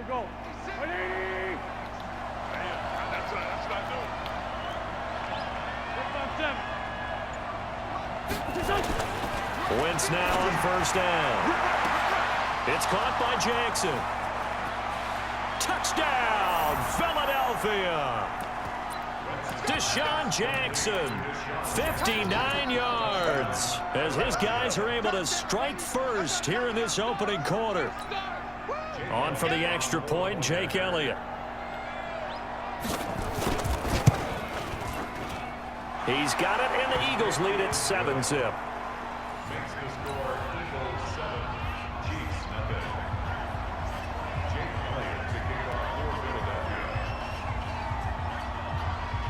go. That's not new. Wentz now on first down. It's caught by Jackson. Touchdown, Philadelphia. Deshaun Jackson, 59 yards, as his guys are able to strike first here in this opening quarter. On for the extra point, Jake Elliott. He's got it, and the Eagles lead at 7-zip.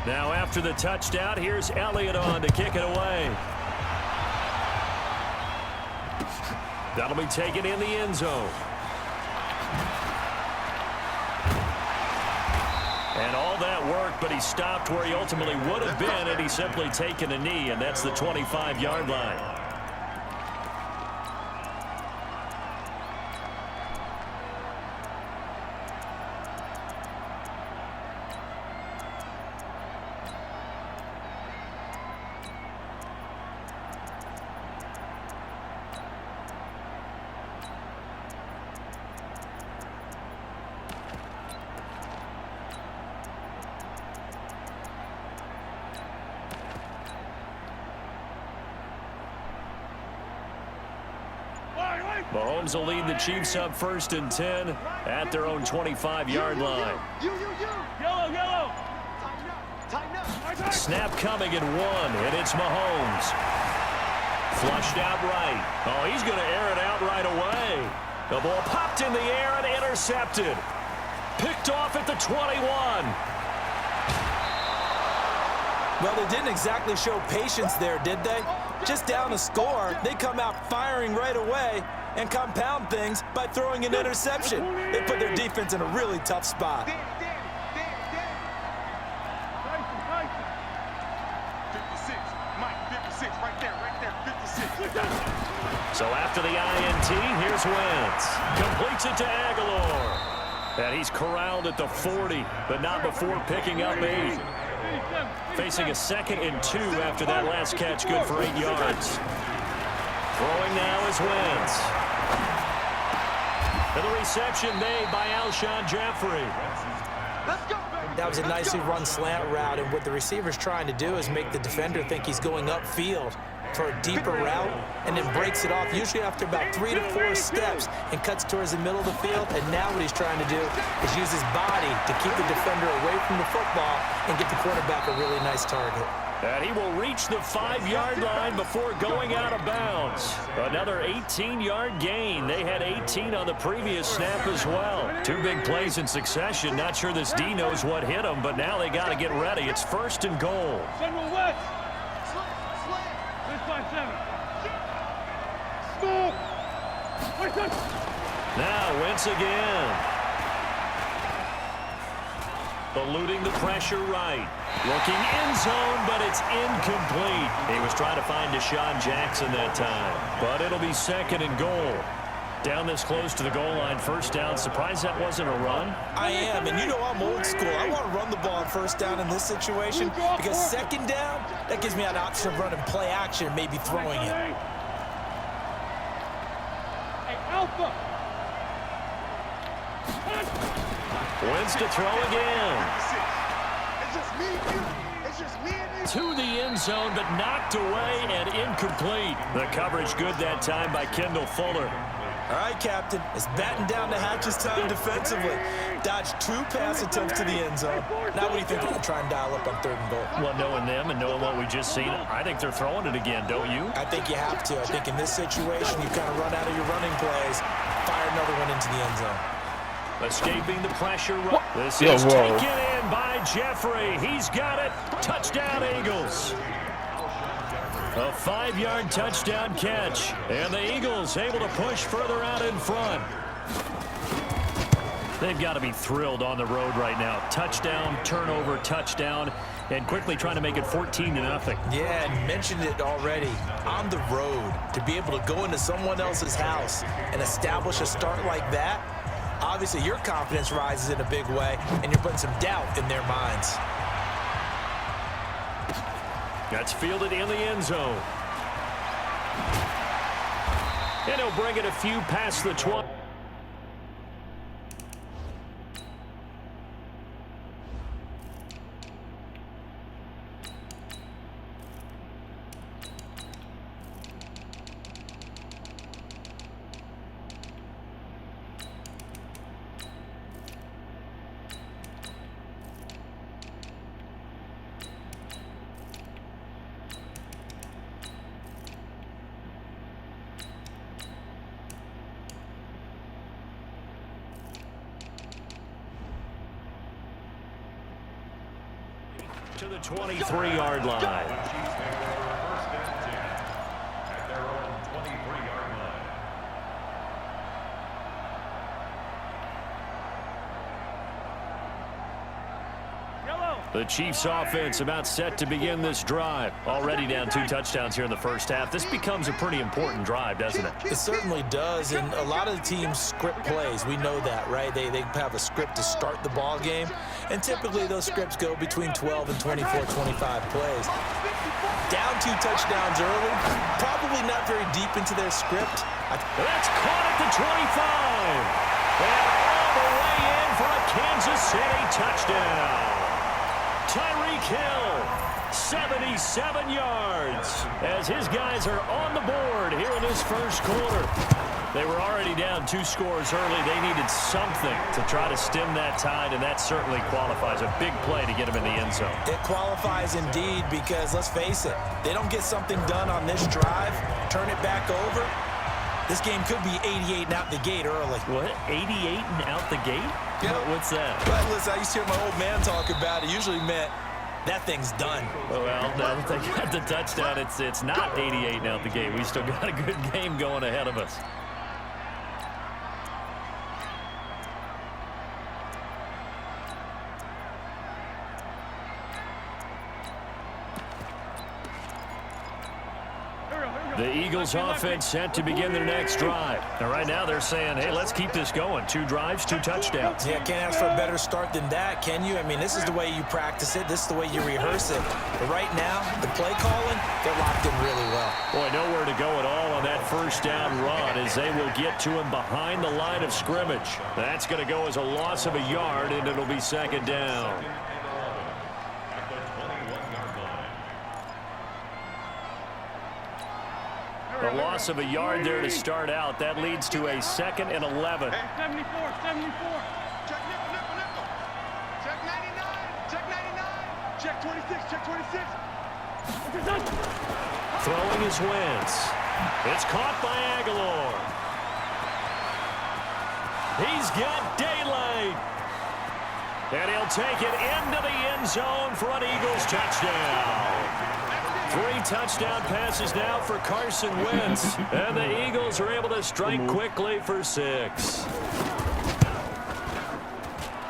Now after the touchdown, here's Elliott on to kick it away. That'll be taken in the end zone. And all that work, but he stopped where he ultimately would have been, and he's simply taken a knee, and that's the 25-yard line. Mahomes will lead the Chiefs up 1st and 10 at their own 25-yard line. Yellow. Snap coming at 1, and it's Mahomes. Flushed out right. Oh, he's going to air it out right away. The ball popped in the air and intercepted. Picked off at the 21. Well, they didn't exactly show patience there, did they? Just down a score, they come out firing right away and compound things by throwing an interception. They put their defense in a really tough spot. 56, Mike, 56, right there, 56. So after the INT, here's Wentz. Completes it to Aguilar. And he's corralled at the 40, but not before picking up 8. Facing a 2nd and 2 after that last catch, good for 8 yards. Throwing now is Wentz. And the reception made by Alshon Jeffrey. That was a nicely run slant route, and what the receiver's trying to do is make the defender think he's going upfield for a deeper route, and then breaks it off, usually after about 3 to 4 steps, and cuts towards the middle of the field. And now what he's trying to do is use his body to keep the defender away from the football and get the quarterback a really nice target. And he will reach the 5-yard line before going out of bounds. Another 18-yard gain. They had 18 on the previous snap as well. 2 big plays in succession. Not sure this D knows what hit him, but now they got to get ready. It's 1st and goal. Central West. 6-5-7. Now Wentz again. Eluding the pressure right. Looking end zone, but it's incomplete. He was trying to find Deshaun Jackson that time. But it'll be 2nd and goal. Down this close to the goal line, 1st down. Surprised that wasn't a run? I am, and you know I'm old school. I want to run the ball on 1st down in this situation because 2nd down, that gives me an option of running play action, maybe throwing it. Hey, Alpha. Wentz to throw again. It's just me and you. To the end zone, but knocked away and incomplete. The coverage good that time by Kendall Fuller. All right, Captain, it's batting down the hatches time defensively. Dodged 2 pass attempts to the end zone. Now what do you think they're going to try and dial up on 3rd and goal? Well, knowing them and knowing what we just seen, I think they're throwing it again, don't you? I think you have to. I think in this situation, you kind of run out of your running plays, fire another one into the end zone. Escaping the pressure. This is taken in by Jeffrey. He's got it. Touchdown, Eagles. A 5-yard touchdown catch. And the Eagles able to push further out in front. They've got to be thrilled on the road right now. Touchdown, turnover, touchdown, and quickly trying to make it 14-0. Yeah, and mentioned it already. On the road, to be able to go into someone else's house and establish a start like that, Obviously, your confidence rises in a big way, and you're putting some doubt in their minds. That's fielded in the end zone. And he'll bring it a few past the 20. To the 23-yard line. The Chiefs offense about set to begin this drive. Already down 2 touchdowns here in the first half. This becomes a pretty important drive, doesn't it? It certainly does, and a lot of the teams script plays. We know that, right? They have a script to start the ball game, and typically those scripts go between 12 and 24, 25 plays. Down 2 touchdowns early, probably not very deep into their script. That's caught at the 25. And all the way in for a Kansas City touchdown. Tyreek Hill, 77 yards, as his guys are on the board here in this first quarter. They were already down 2 scores early. They needed something to try to stem that tide, and that certainly qualifies. A big play to get them in the end zone. It qualifies indeed because, let's face it, they don't get something done on this drive, turn it back over. This game could be 88 and out the gate early. What? 88 and out the gate? Yeah. What's that? Well, listen, I used to hear my old man talk about it. Usually meant that thing's done. Well, now that they got the touchdown, it's not 88 and out the gate. We still got a good game going ahead of us. The Eagles offense set to begin their next drive. And right now they're saying, hey, let's keep this going. 2 drives, 2 touchdowns. Yeah, can't ask for a better start than that, can you? I mean, this is the way you practice it. This is the way you rehearse it. But right now, the play calling, they're locked in really well. Boy, nowhere to go at all on that first down run as they will get to him behind the line of scrimmage. That's going to go as a loss of a yard, and it'll be second down. A loss of a yard there to start out. That leads to a 2nd and 11. 74. Check nickel. Check 99. Check 99. Check 26. Check 26. Throwing is Wentz. It's caught by Aguilar. He's got daylight. And he'll take it into the end zone for an Eagles touchdown. 3 touchdown passes now for Carson Wentz. And the Eagles are able to strike quickly for 6.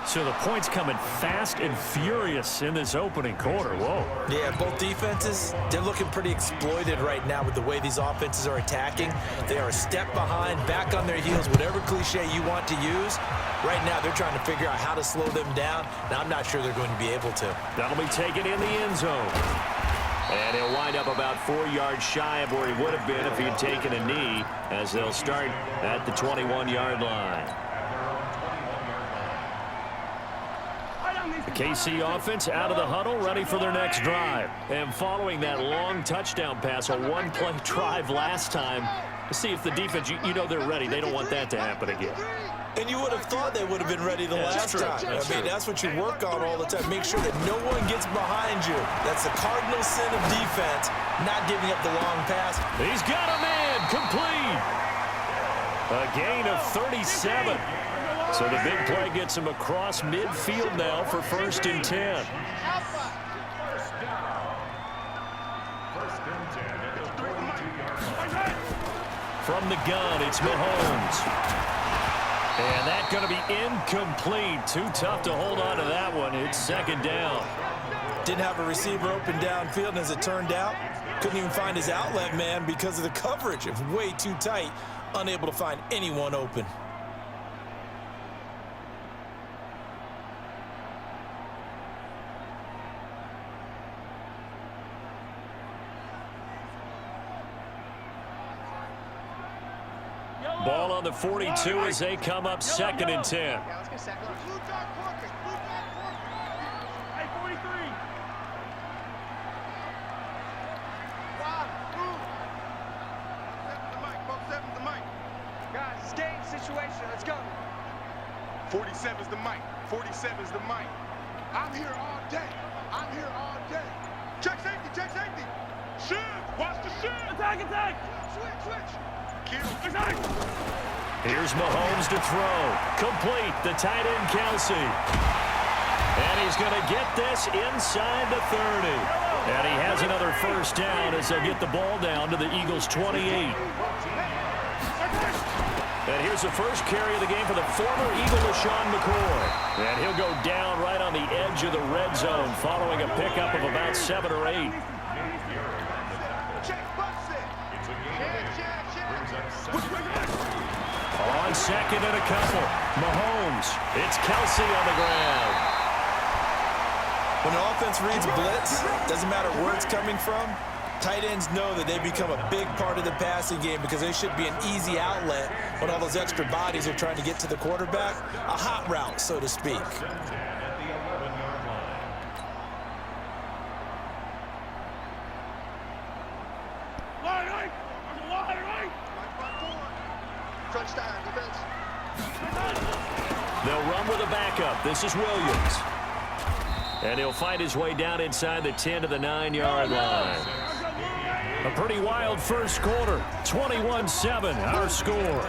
So the points coming fast and furious in this opening quarter. Whoa. Yeah, both defenses, they're looking pretty exploited right now with the way these offenses are attacking. They are a step behind, back on their heels, whatever cliche you want to use. Right now, they're trying to figure out how to slow them down, and I'm not sure they're going to be able to. That'll be taken in the end zone. And he'll wind up about 4 yards shy of where he would have been if he had taken a knee, as they'll start at the 21-yard line. The KC offense out of the huddle, ready for their next drive. And following that long touchdown pass, a 1-play drive last time, to see if the defense, you know they're ready. They don't want that to happen again. And you would have thought they would have been ready the last time. I mean, that's what you work on all the time. Make sure that no one gets behind you. That's the cardinal sin of defense, not giving up the long pass. He's got a man, complete. A gain of 37. So the big play gets him across midfield now for 1st and 10. From the gun, it's Mahomes. And that's going to be incomplete. Too tough to hold on to that one. It's 2nd down. Didn't have a receiver open downfield, and as it turned out, couldn't even find his outlet man because of the coverage. It was way too tight, unable to find anyone open. Ball on the 42 as they come up 2nd and 10. Yeah, let's get sack lunch. Blue dog Corker. Blue dog Corker. Hey, 43. Wow, move. 7's the mic, folks. 7's the mic. Guys, it's game situation. Let's go. 47's the mic. 47's the mic. I'm here all day. I'm here all day. Check safety. Check safety. Shift. Watch the shift. Attack, attack. Switch, switch. Kill. Attack. Here's Mahomes to throw. Complete. The tight end, Kelsey. And he's going to get this inside the 30. And he has another first down as they'll get the ball down to the Eagles' 28. And here's the first carry of the game for the former Eagle, LaShawn McCoy. And he'll go down right on the edge of the red zone following a pickup of about 7 or 8. On 2nd and a couple. Mahomes. It's Kelsey on the ground. When an offense reads blitz, doesn't matter where it's coming from, tight ends know that they become a big part of the passing game because they should be an easy outlet when all those extra bodies are trying to get to the quarterback. A hot route, so to speak. Touchdown, defense. They'll run with a backup. This is Williams. And he'll find his way down inside the 10 to the 9-yard line. A pretty wild first quarter. 21-7, our score.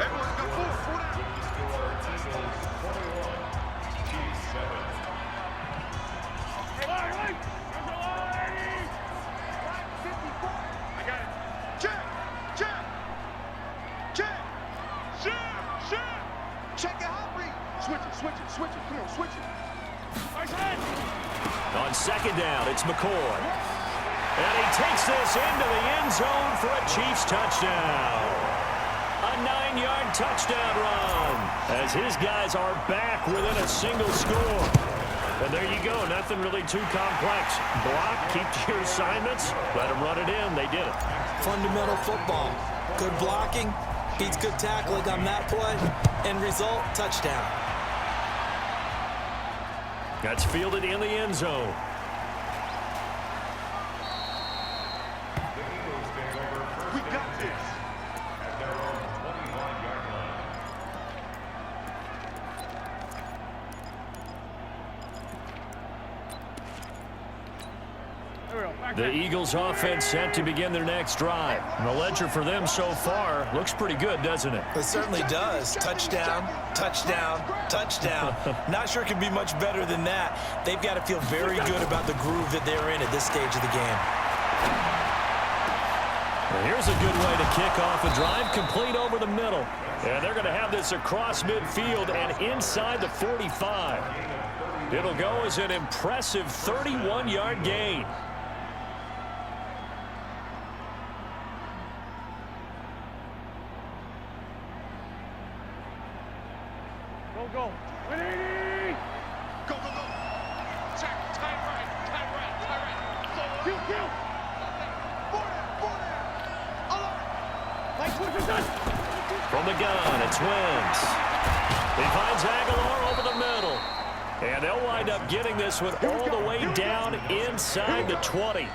On 2nd down, it's McCoy. And he takes this into the end zone for a Chiefs touchdown. A 9-yard touchdown run as his guys are back within a single score. And there you go, nothing really too complex. Block, keep to your assignments, let them run it in. They did it. Fundamental football. Good blocking, beats good tackling on that play. End result, touchdown. That's fielded in the end zone. We got this. The Eagles offense set to begin their next drive. And the ledger for them so far looks pretty good, doesn't it? It certainly does. Touchdown, touchdown, touchdown. Not sure it can be much better than that. They've got to feel very good about the groove that they're in at this stage of the game. Well, here's a good way to kick off a drive, complete over the middle. And they're going to have this across midfield and inside the 45. It'll go as an impressive 31-yard gain. Go. 180. Go, go, go. Check. Tight right. Kill. From the gun, it's Wentz. He finds Aguilar over the middle. And they'll wind up getting this one all the way down inside the 20.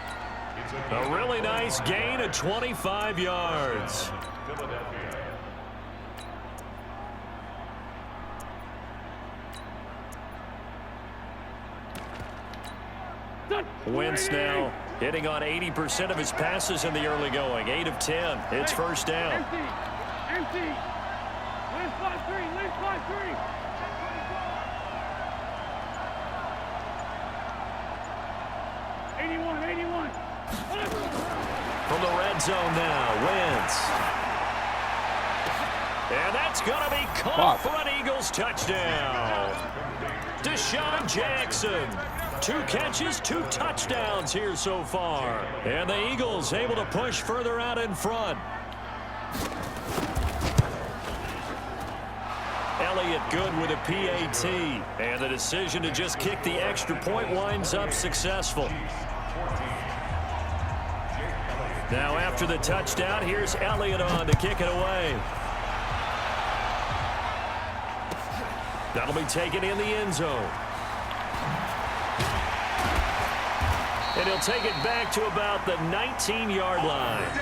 A really nice gain of 25 yards. Wentz now hitting on 80% of his passes in the early going. 8 of 10. It's first down. Empty. Leave 5-3. 81. From the red zone now, Wentz. And that's going to be caught for an Eagles touchdown. Deshaun Jackson. 2 catches, 2 touchdowns here so far. And the Eagles able to push further out in front. Elliott good with a PAT. And the decision to just kick the extra point winds up successful. Now after the touchdown, here's Elliott on to kick it away. That'll be taken in the end zone. And he'll take it back to about the 19-yard line.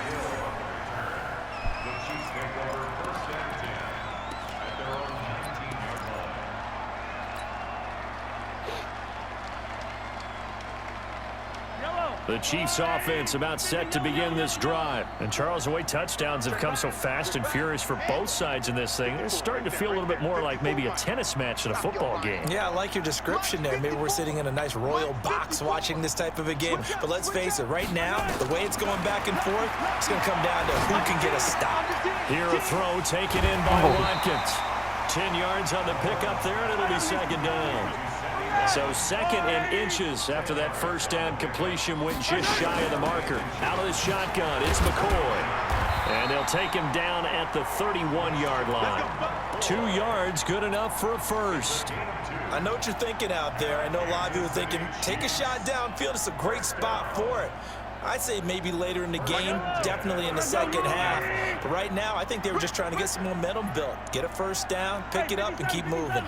The Chiefs offense about set to begin this drive. And Charles, the way touchdowns have come so fast and furious for both sides in this thing, it's starting to feel a little bit more like maybe a tennis match than a football game. Yeah, I like your description there. Maybe we're sitting in a nice royal box watching this type of a game. But let's face it, right now, the way it's going back and forth, it's going to come down to who can get a stop. Here a throw taken in by Watkins. 10 yards on the pickup there, and it'll be second down. So second and inches after that first down completion went just shy of the marker. Out of the shotgun, it's McCoy. And they'll take him down at the 31-yard line. 2 yards, good enough for a first. I know what you're thinking out there. I know a lot of you are thinking, take a shot downfield. It's a great spot for it. I'd say maybe later in the game, definitely in the second half. But right now, I think they were just trying to get some momentum built. Get a first down, pick it up, and keep moving.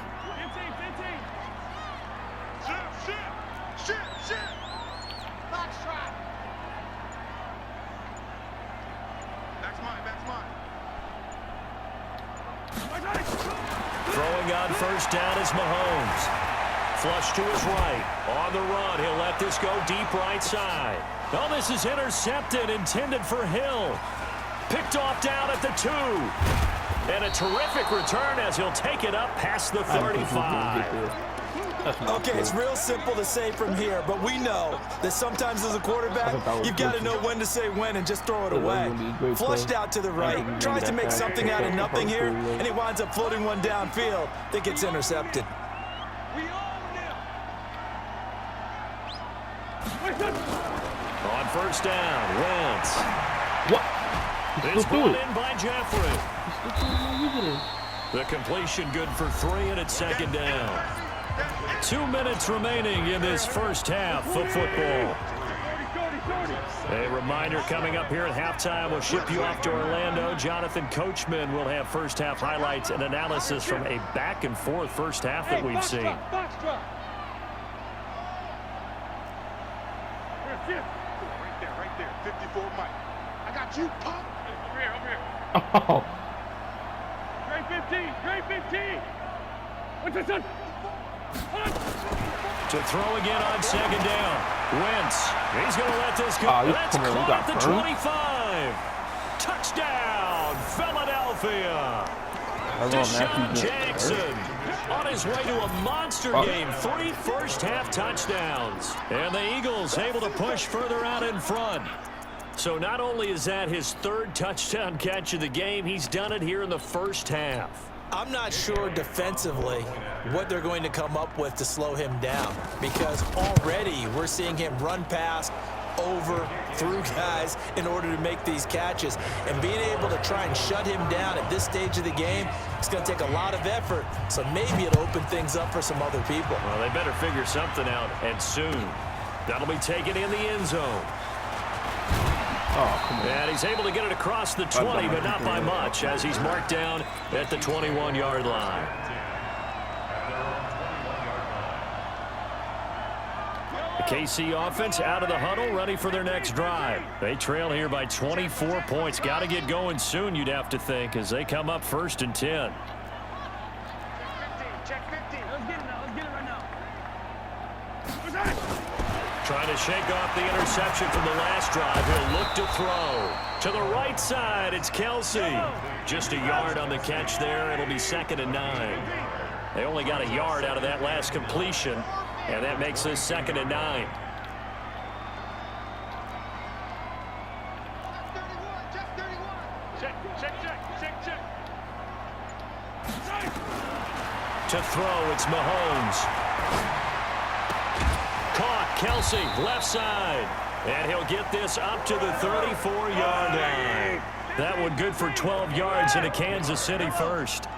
Throwing on first down is Mahomes. Flush to his right. On the run, he'll let this go deep right side. Oh, this is intercepted, intended for Hill. Picked off down at the 2. And a terrific return as he'll take it up past the 35. Okay, it's real simple to say from here, but we know that sometimes as a quarterback, you've got to know when to say when and just throw it away. Flushed out to the right, tries to make something out of nothing here, and he winds up floating one downfield that gets intercepted. On first down, Wentz. What? It's brought in by Jeffrey. The completion good for 3, and it's second down. 2 minutes remaining in this first half of football. A reminder coming up here at halftime. We'll ship you off to Orlando. Jonathan Coachman will have first half highlights and analysis from a back-and-forth first half that we've seen. Right there. 54 Mike. I got you, punk. Over here. Oh. Great 15. What's this son? To throw again on second down. Wentz. He's going to let this go. That's caught at the 25. Touchdown, Philadelphia. Deshaun Jackson on his way to a monster game. 3 first-half touchdowns. And the Eagles able to push further out in front. So not only is that his 3rd touchdown catch of the game, he's done it here in the first half. I'm not sure defensively what they're going to come up with to slow him down, because already we're seeing him run past, over, through guys in order to make these catches. And being able to try and shut him down at this stage of the game, it's going to take a lot of effort. So maybe it'll open things up for some other people. Well, they better figure something out, and soon. That'll be taken in the end zone. Oh, come on. And he's able to get it across the 20, but not by much, as he's marked down at the 21-yard line. The KC offense out of the huddle, ready for their next drive. They trail here by 24 points. Got to get going soon, you'd have to think, as they come up 1st and 10. Check 15. Let's get it right now. Trying to shake off the interception from the last drive. He'll look to throw. To the right side, it's Kelsey. Just a yard on the catch there. It'll be 2nd and 9. They only got a yard out of that last completion, and that makes this 2nd and 9. Check. To throw, it's Mahomes. Caught, Kelsey, left side. And he'll get this up to the 34-yard line. That one good for 12 yards into Kansas City first.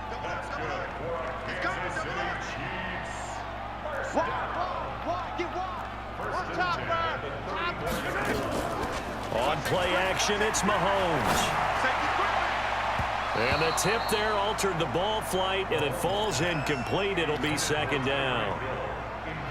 On play action, it's Mahomes. And the tip there altered the ball flight, and it falls incomplete. It'll be second down.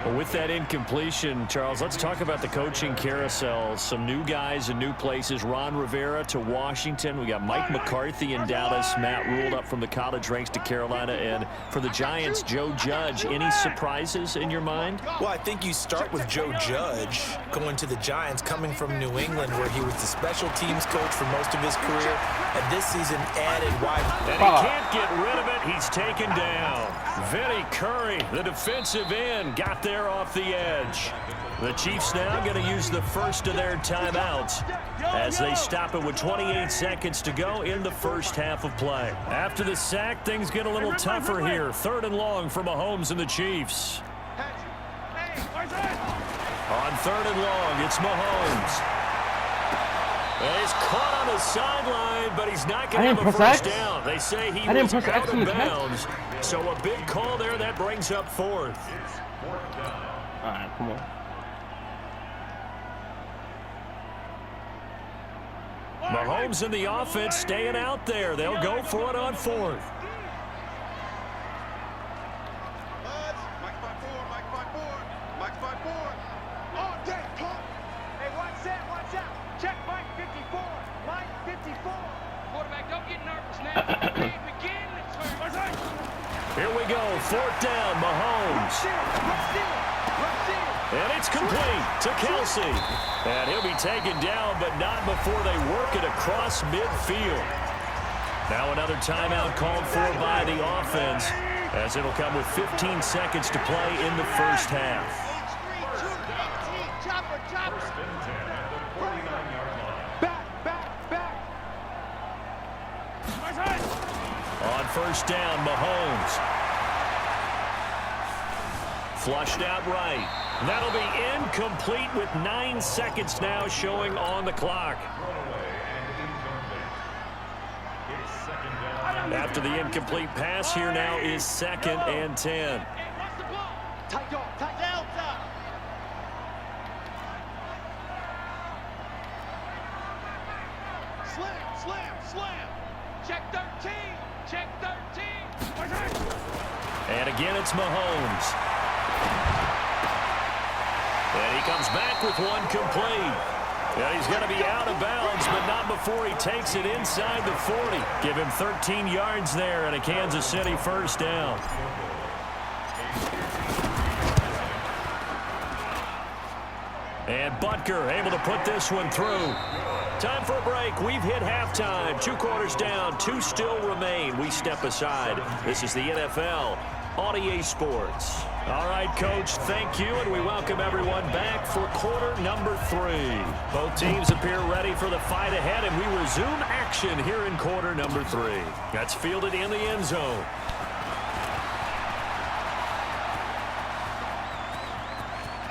Well, with that incompletion, Charles, let's talk about the coaching carousel. Some new guys in new places. Ron Rivera to Washington. We got Mike McCarthy in Dallas. Matt Rule up from the college ranks to Carolina. And for the Giants, Joe Judge. Any surprises in your mind? Well, I think you start with Joe Judge going to the Giants, coming from New England, where he was the special teams coach for most of his career. And this season added wide. And he can't get rid of it. He's taken down. Vinny Curry, the defensive end, got there off the edge. The Chiefs now going to use the first of their timeouts as they stop it with 28 seconds to go in the first half of play. After the sack, things get a little tougher here. 3rd and long for Mahomes and the Chiefs. On 3rd and long, it's Mahomes. And he's caught on the sideline, but he's not going to have a first down. They say he was out of bounds. So a big call there that brings up 4th. All right, come on. Mahomes and the offense staying out there. They'll go for it on 4th. Mike's by 4. All day, caught. Hey, watch that, watch out. Check Mike 54. Mike 54. Quarterback, don't get nervous now. Okay, begin the turn. Here we go, 4th down, Mahomes. And it's complete to Kelsey. And he'll be taken down, but not before they work it across midfield. Now another timeout called for by the offense, as it'll come with 15 seconds to play in the first half. On 1st down, Mahomes. Flushed out right. That'll be incomplete with 9 seconds now showing on the clock. After the incomplete pass, here now is 2nd and 10. Tight dog, tight Delta. Slam. Check 13. Check 13. And again, it's Mahomes. And he comes back with one complete. And he's going to be out of bounds, but not before he takes it inside the 40. Give him 13 yards there and a Kansas City first down. And Butker able to put this one through. Time for a break. We've hit halftime. 2 quarters down. 2 still remain. We step aside. This is the NFL on EA Sports. All right, Coach, thank you, and we welcome everyone back for quarter number 3. Both teams appear ready for the fight ahead, and we resume action here in quarter number 3. That's fielded in the end zone.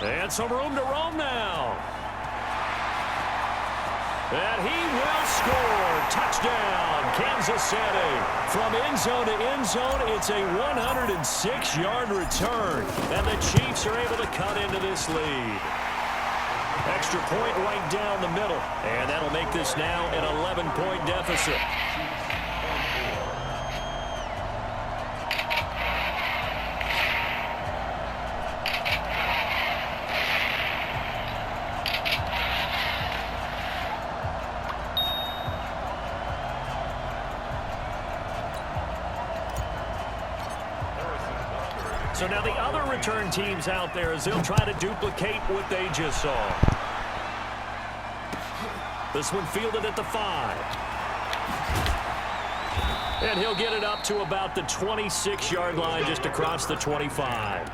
And some room to roam now. And he will score. Touchdown, Kansas City. From end zone to end zone, it's a 106-yard return. And the Chiefs are able to cut into this lead. Extra point right down the middle. And that'll make this now an 11-point deficit. So now the other return teams out there as they'll try to duplicate what they just saw. This one fielded at the 5. And he'll get it up to about the 26-yard line, just across the 25.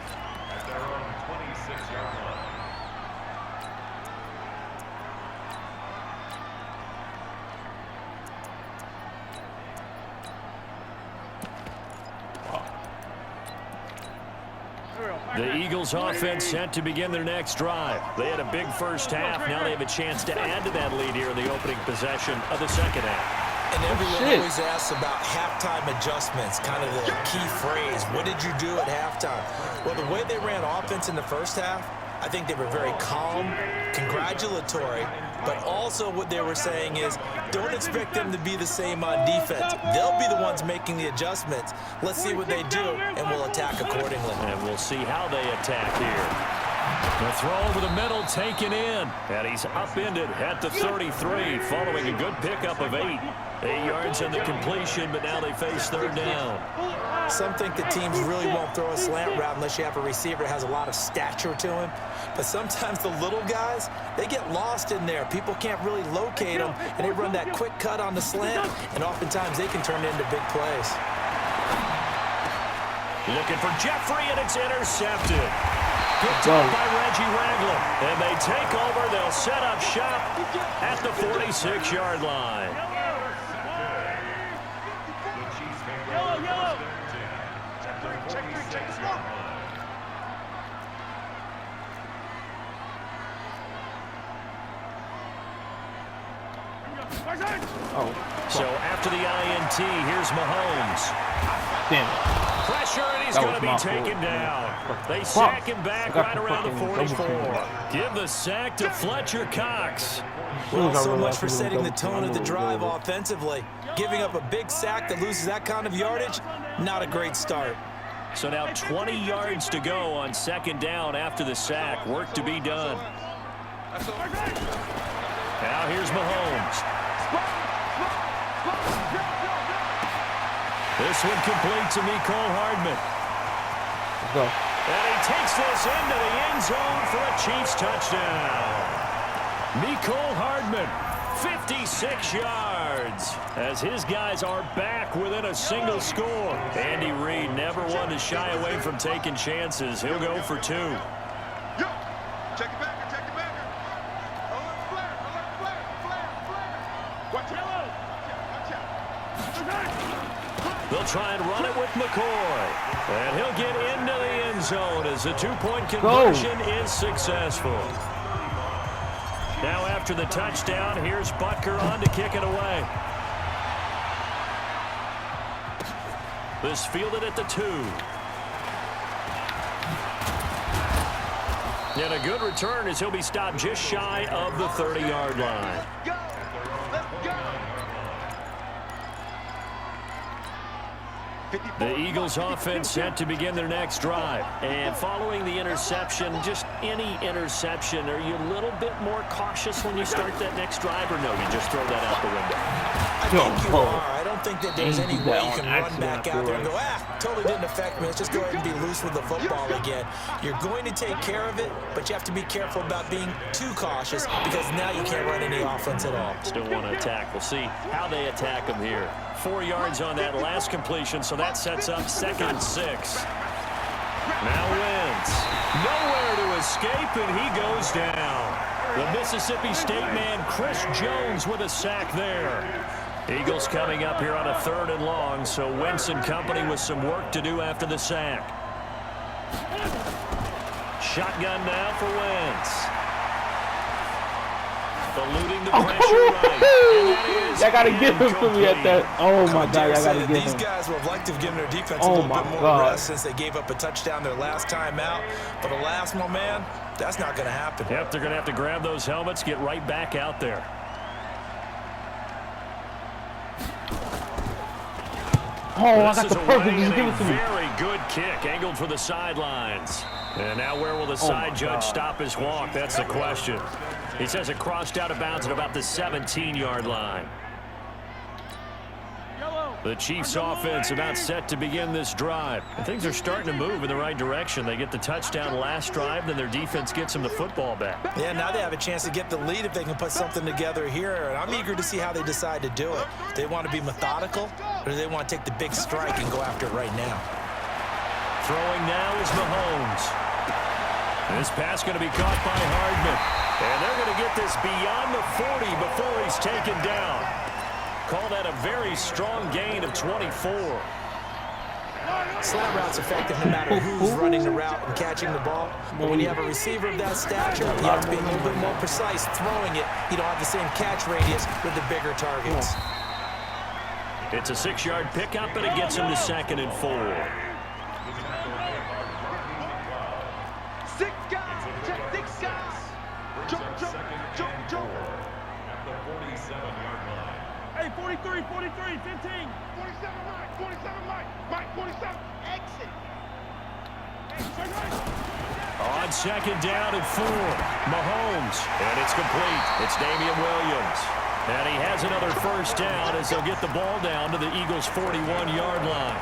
The Eagles offense set to begin their next drive. They had a big first half. Now they have a chance to add to that lead here in the opening possession of the second half. And everyone always asks about halftime adjustments, kind of the key phrase. What did you do at halftime? Well, the way they ran offense in the first half, I think they were very calm, congratulatory, But also what they were saying is, don't expect them to be the same on defense. They'll be the ones making the adjustments. Let's see what they do, and we'll attack accordingly. And we'll see how they attack here. The throw over the middle taken in. And he's upended at the 33 following a good pickup of 8. 8 yards in the completion, but now they face third down. Some think the teams really won't throw a slant route unless you have a receiver that has a lot of stature to him. But sometimes the little guys, they get lost in there. People can't really locate them, and they run that quick cut on the slant, and oftentimes they can turn it into big plays. Looking for Jeffrey, and it's intercepted. Picked up by Reggie Ragland. And they take over. They'll set up shop at the 46-yard line. Yellow. Check three, smoke. So after the INT, here's Mahomes. Damn. Pressure, and he's going to be taken down. They sack him back right around the 44. Give the sack to Fletcher Cox. Well, so much for setting the tone of the drive offensively. Giving up a big sack that loses that kind of yardage, not a great start. So now 20 yards to go on second down after the sack. Work to be done. Now here's Mahomes. This one complete to Mecole Hardman. Let's go. And he takes this into the end zone for a Chiefs touchdown. Mecole Hardman, 56 yards, as his guys are back within a single score. Andy Reid never one to shy away from taking chances. He'll go for 2. Yo, check it back, check it back. Alert flare. Watch out. They'll try and run it with McCoy. And he'll get into the end zone as the 2-point conversion is successful. Now after the touchdown, here's Butker on to kick it away. This fielded at the 2. And a good return as he'll be stopped just shy of the 30-yard line. The Eagles offense set to begin their next drive. And following the interception, just any interception, are you a little bit more cautious when you start that next drive, or no, you just throw that out the window? I think you are. I don't think that there's any way you can run back out there and go, totally didn't affect me. Let's just go ahead and be loose with the football again. You're going to take care of it, but you have to be careful about being too cautious because now you can't run any offense at all. Still want to attack. We'll see how they attack them here. 4 yards on that last completion, so that sets up 2nd and 6. Now Wentz. Nowhere to escape, and he goes down. The Mississippi State man, Chris Jones, with a sack there. Eagles coming up here on a 3rd and long, so Wentz and company with some work to do after the sack. Shotgun now for Wentz. Eluding the pressure right. I gotta get him to me at that. Oh my God, I gotta get him. These guys would have liked to have given their defense a little bit more rest since they gave up a touchdown their last time out. But the last one, man, that's not going to happen. Yep, they're going to have to grab those helmets, get right back out there. Oh, I got the perfect. Just give it to me. Very good kick, angled for the sidelines. And now where will the side judge stop his walk? That's the question. He says it crossed out of bounds at about the 17-yard line. The Chiefs offense about set to begin this drive. And things are starting to move in the right direction. They get the touchdown last drive, then their defense gets them the football back. Yeah, now they have a chance to get the lead if they can put something together here. And I'm eager to see how they decide to do it. Do they want to be methodical, or do they want to take the big strike and go after it right now? Throwing now is Mahomes. This pass going to be caught by Hardman. And they're going to get this beyond the 40 before he's taken down. Call that a very strong gain of 24. Slant route's effective no matter who's running the route and catching the ball. But when you have a receiver of that stature, you have to be a little bit more precise throwing it. You don't have the same catch radius with the bigger targets. It's a 6-yard pickup, and it gets him to 2nd and 4. 6 guys. Check 6 guys. Jump. 43, 43, 15. 47 Mike, 47 Mike. Mike, 47. Exit. On second down and 4, Mahomes, and it's complete. It's Damian Williams. And he has another first down as they'll get the ball down to the Eagles' 41-yard line.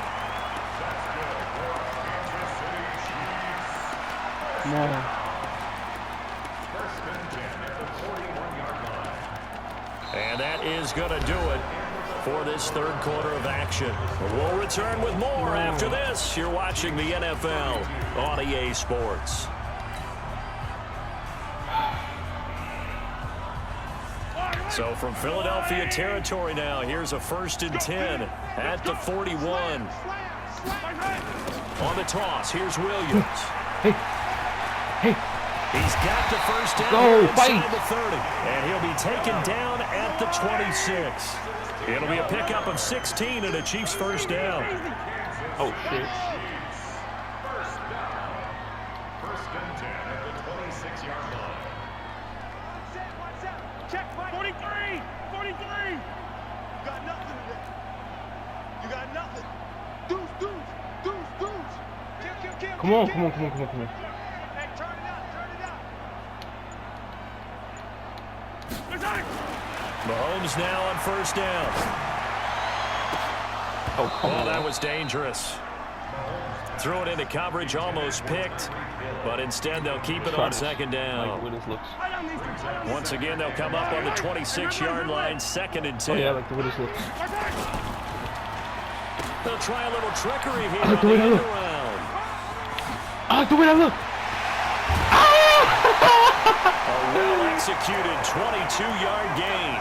And that is going to do it for this third quarter of action. We'll return with more after this. You're watching the NFL on EA Sports. So from Philadelphia territory now, here's a 1st and 10 at the 41. On the toss, here's Williams. He's got the first down inside the 30, and he'll be taken down at the 26. It'll be a pickup of 16 and a Chiefs first down. Oh, shit. First and 10 at the 26-yard line. Check, 43, 43. You got nothing today. You got nothing. Deuce. Kill. Come on. Hey, turn it out. Mahomes now on first down. Oh, come on. That was dangerous. Threw it into coverage, almost picked, but instead they'll keep it on second down. Once again, they'll come up on the 26-yard line, 2nd and 10. Oh, yeah, I like the way this looks. They'll try a little trickery here on the end around. I like the way that looks. A well-executed 22-yard gain.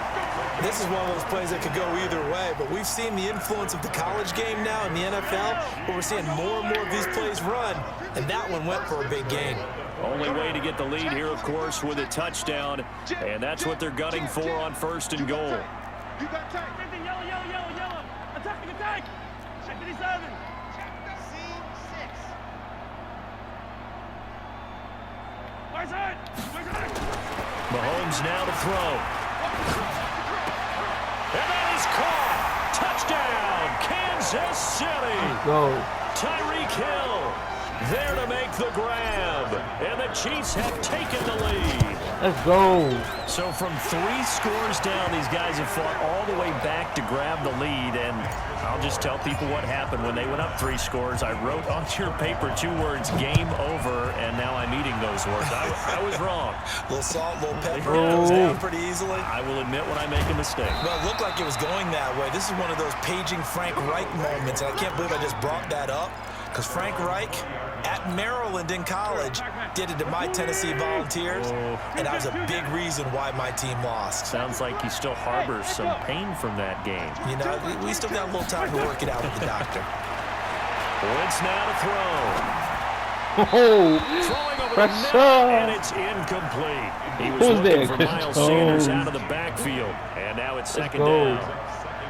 This is one of those plays that could go either way, but we've seen the influence of the college game now in the NFL, where we're seeing more and more of these plays run, and that one went for a big gain. Only way to get the lead here, of course, with a touchdown, and that's what they're gunning for on 1st and goal. You got take. Yellow. Attack. Check 57. Mahomes now to throw. And that is caught. Touchdown, Kansas City. Go. Tyreek Hill there to make the grab. And the Chiefs have taken the lead. Let's go. So from 3 scores down, these guys have fought all the way back to grab the lead. And I'll just tell people what happened when they went up 3 scores. I wrote onto your paper 2 words, game over, and now I'm eating those words. I was wrong. A little salt, a little pepper, goes down pretty easily. I will admit when I make a mistake. Well, it looked like it was going that way. This is one of those paging Frank Reich moments, and I can't believe I just brought that up, because Frank Reich at Maryland in college did it to my Tennessee Volunteers, and that was a big reason why my team lost. Sounds like he still harbors some pain from that game. You know, we still got a little time to work it out with the doctor. Wentz now to throw. Oh, Throwing over the middle, and it's incomplete. He was looking for Miles Sanders out of the backfield, and now it's 2nd down.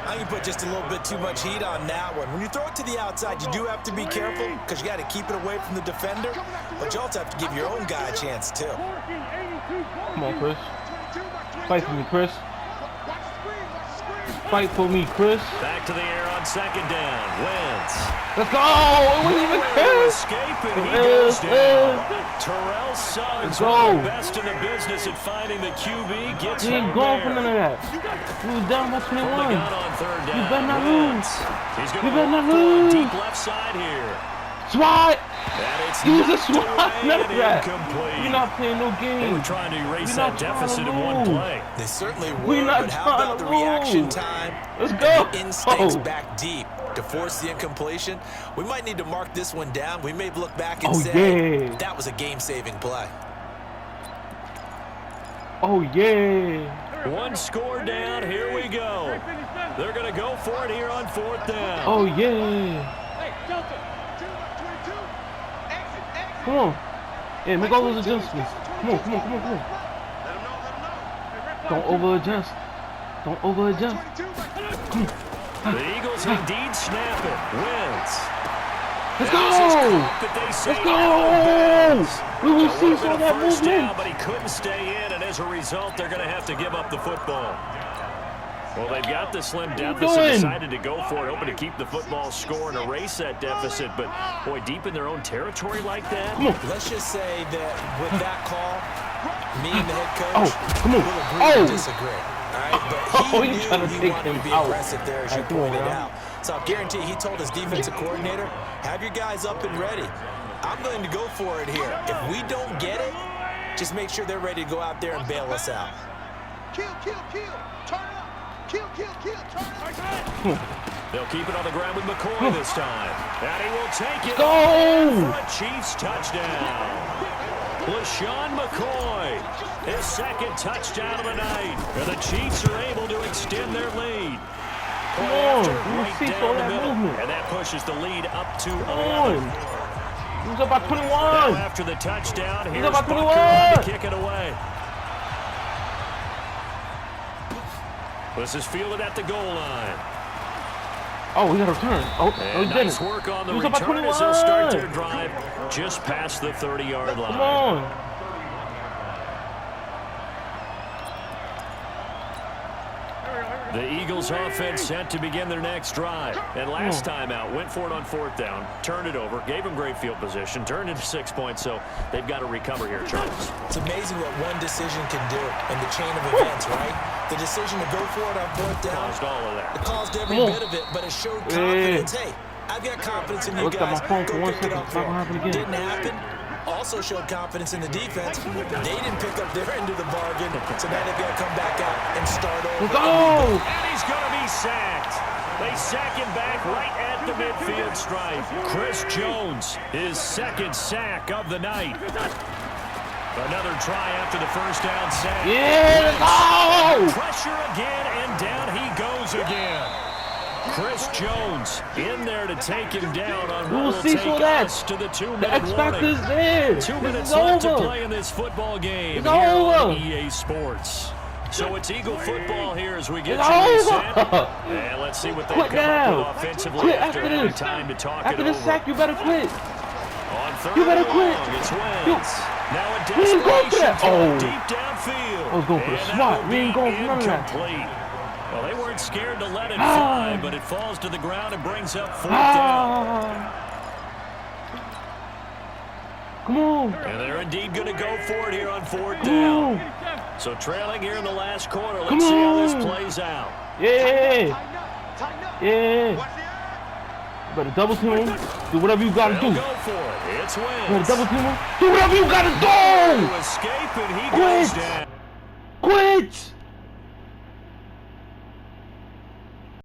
I can put just a little bit too much heat on that one. When you throw it to the outside, you do have to be careful because you got to keep it away from the defender, but you also have to give your own guy a chance too. come on, Chris. Fight for me, Chris. Fight for me, Chris. Back to the air on 2nd down. Wentz. Let's go. It wasn't even Chris. Escaping. He goes down. Terrell Suggs, one of the best in the business at finding the QB, gets He ain't home going there. for none of that. You was down by 21. On third down. You better not lose. He's You going better to not roll lose. deep left side here. SWAT. And it's Use a knocked SWAT. away None of and that. incomplete. You're not playing no They game. were trying to erase We're that not trying deficit to in one lose. play. They certainly We're were, not but how trying about to the reaction lose. time? Let's go. The instincts Oh. back deep to force the incompletion. We might need to mark this one down. We may look back and Oh, say yeah. that was a game-saving play. Oh, yeah. 1 score down. Here we go. They're going to go for it here on 4th down. Oh, yeah. Come on. Yeah, make all those adjustments. Come on. Don't over-adjust. The Eagles indeed snap it. Wentz. Let's go. Let's go. We will see some of that first down, movement. but he couldn't stay in, and as a result, they're going to have to give up the football. Well, they've got the slim deficit, decided to go for it, hoping to keep the football score and erase that deficit. But, boy, deep in their own territory like that. Let's just say that with that call, me and the head coach will agree to disagree. All right? But he knew he wanted to be aggressive there, as you pointed out. So I'll guarantee he told his defensive coordinator, have your guys up and ready. I'm going to go for it here. If we don't get it, just make sure they're ready to go out there and bail us out. Kill, kill, kill. Turn up. Kill, kill, kill. Turn up. They'll keep it on the ground with McCoy this time. And he will take it Go! for a Chiefs touchdown. LaShawn McCoy, his second touchdown of the night. And the Chiefs are able to extend their lead. Come on. Right You see down all the that middle. movement. And that pushes the lead up to 11. Come on. He was up by 21. Now after the touchdown, here's up by Bucker 21. to kick it away. This is fielded at the goal line. Oh, we got a return. Oh, And he nice didn't. work on the He was up by return 21. as they'll start their drive just past the 30-yard line. Come on. The Eagles offense set to begin their next drive. And last time out, went for it on fourth down, turned it over, gave them great field position, turned into 6 points, so they've got to recover here, Charles. It's amazing what one decision can do in the chain of events, right? The decision to go for it on fourth down. Caused all of that. It caused every bit of it, but it showed confidence. Hey, I've got confidence in you Looked at guys. my phone for Go 1 pick it second. up It's not for gonna happen again. Didn't happen. Also showed confidence in the defense. They didn't pick up their end of the bargain, so now they've got to come back out and start over. Go! And he's going to be sacked. They sack him back right at the midfield stripe. Chris Jones, his second sack of the night. Another try after the first down sack. Yeah, let's go! Pressure again, and down he goes again. Chris Jones in there to take him down on what will take us to the 2-minute The X Factor warning. is there. 2 minutes It's left to over. play in this football game It's here over. on EA Sports. So it's Eagle football here as we get It's you over. reset. And let's see what they Quit come up now. with offensively Quit after after having this. time to talk After it this over. sack, you better quit. On third You better and quit. long, it's You- Wentz. Now a We ain't going for desperation that. throw Oh. deep downfield. I was going for the And swat. that will We ain't be going for none of that. incomplete. Well, they weren't scared to let it fly, but it falls to the ground and brings up fourth down. Come on. And they're indeed going to go for it here on fourth Come down. on. So trailing here in the last quarter. Come Let's see how this on. plays out. Yeah. Tighten up. Tighten up. Yeah. Watch the eye. Better double team him. Do whatever you gotta They'll do. go for it. It's Better Wentz. double team him. Do whatever you gotta do. To escape, and he Quit. goes down. Quit.